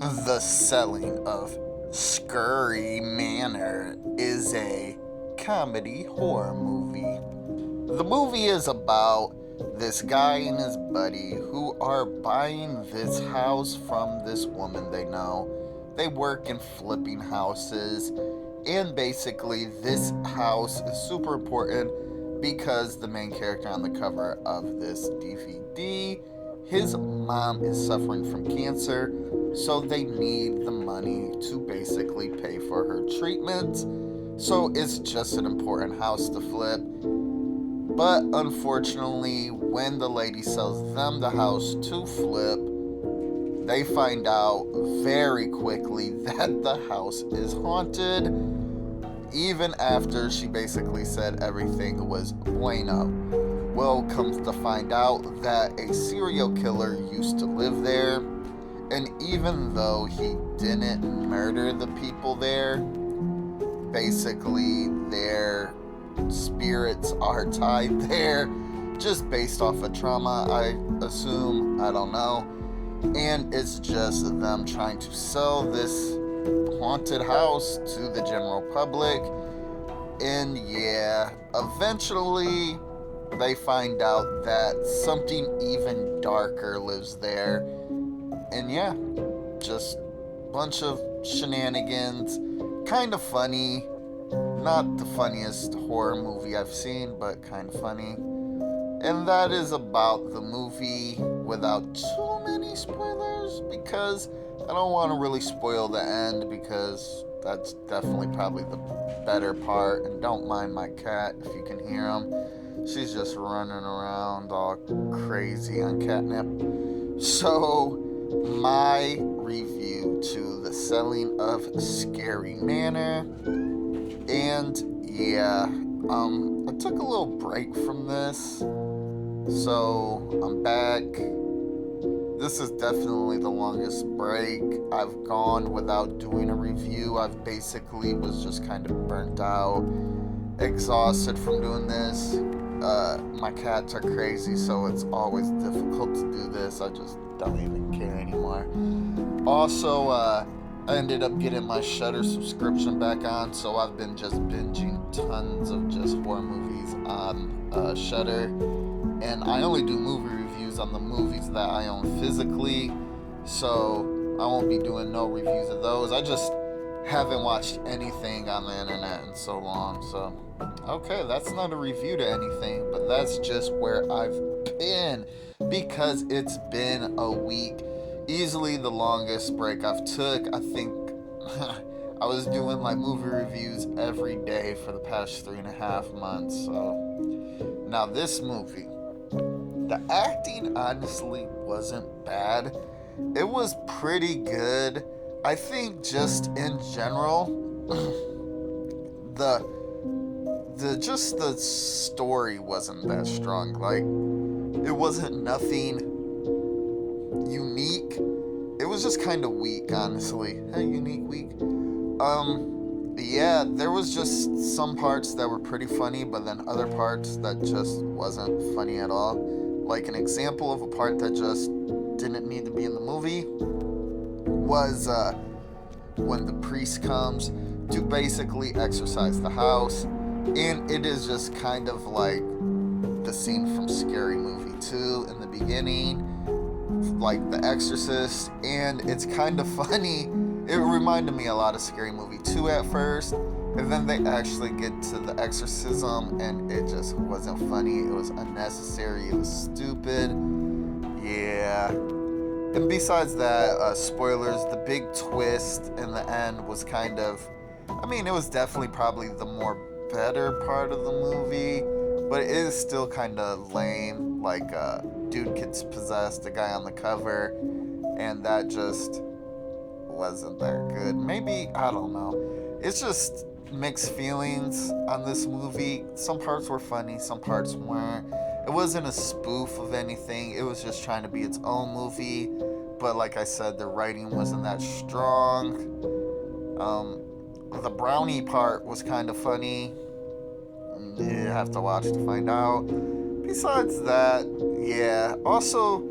The Selling of Scarry Manor is a comedy horror movie. The movie is about this guy and his buddy who are buying this house from this woman they know. They work in flipping houses, and basically, this house is super important because the main character on the cover of this DVD, his mom is suffering from cancer, so they need the money to basically pay for her treatment. So it's just an important house to flip. But unfortunately, when the lady sells them the house to flip, they find out very quickly that the house is haunted, even after she basically said everything was bueno. Well, comes to find out that a serial killer used to live there, and even though he didn't murder the people there, basically their spirits are tied there just based off of trauma, I assume. I don't know. And it's just them trying to sell this haunted house to the general public. And yeah, eventually they find out that something even darker lives there. And yeah, just bunch of shenanigans. Kind of funny. Not the funniest horror movie I've seen, but kind of funny. And that is about the movie without too many spoilers, because I don't want to really spoil the end, because that's definitely probably the better part. And don't mind my cat if you can hear him. She's just running around all crazy on catnip. So, my review to The Selling of Scarry Manor. And yeah, I took a little break from this, so I'm back. This is definitely the longest break I've gone without doing a review. I've basically was just kind of burnt out, exhausted from doing this. My cats are crazy, so it's always difficult to do this. I just don't even care anymore. Also, I ended up getting my Shudder subscription back on, so I've been just binging tons of just horror movies on Shudder. And I only do movie reviews on the movies that I own physically, so I won't be doing no reviews of those. I just haven't watched anything on the internet in so long, so okay, that's not a review to anything, but that's just where I've been, because it's been a week. Easily the longest break I've took. I think I was doing like movie reviews every day for the past 3.5 months. So now this movie, the acting honestly wasn't bad. It was pretty good. I think just in general, the story wasn't that strong. Like, it wasn't nothing unique. It was just kind of weak, honestly. Unique, weak. Yeah, there was just some parts that were pretty funny, but then other parts that just wasn't funny at all. Like, an example of a part that just didn't need to be in the movie was when the priest comes to basically exorcise the house, and it is just kind of like the scene from Scary Movie 2 in the beginning, like The Exorcist, and it's kind of funny. It reminded me a lot of Scary Movie 2 at first, and then they actually get to the exorcism, and it just wasn't funny. It was unnecessary. It was stupid. Yeah. And besides that, spoilers, the big twist in the end was kind of, I mean, it was definitely probably the more better part of the movie, but it is still kind of lame. Like, dude gets possessed, the guy on the cover, and that just wasn't that good. Maybe, I don't know. It's just mixed feelings on this movie. Some parts were funny, some parts weren't. It wasn't a spoof of anything. It was just trying to be its own movie. But like I said, the writing wasn't that strong. The brownie part was kind of funny. You have to watch to find out. Besides that, yeah. Also,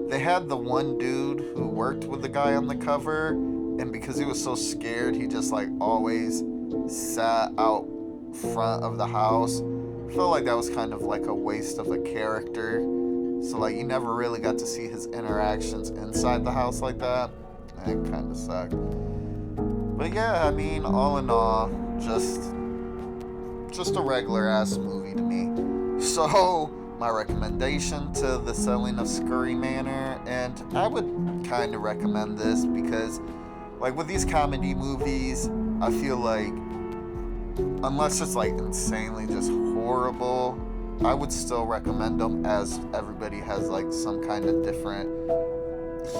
they had the one dude who worked with the guy on the cover, and because he was so scared, he just like always sat out front of the house. I felt like that was kind of like a waste of a character. So like you never really got to see his interactions inside the house like that. And it kind of sucked. But yeah, I mean, all in all, just a regular ass movie to me. So my recommendation to The Selling of Scarry Manor, and I would kind of recommend this because, like with these comedy movies, I feel like unless it's like insanely just horrible, I would still recommend them, as everybody has like some kind of different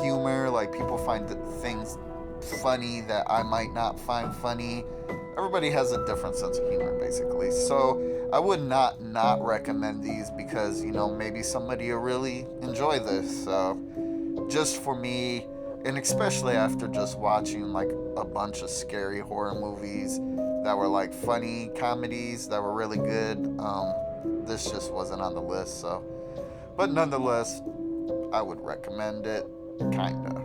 humor. Like people find things funny that I might not find funny. Everybody has a different sense of humor, basically. So I would not recommend these because maybe somebody will really enjoy this. So just for me, and especially after just watching like a bunch of scary horror movies that were like funny comedies that were really good, this just wasn't on the list. So, but nonetheless, I would recommend it, kinda.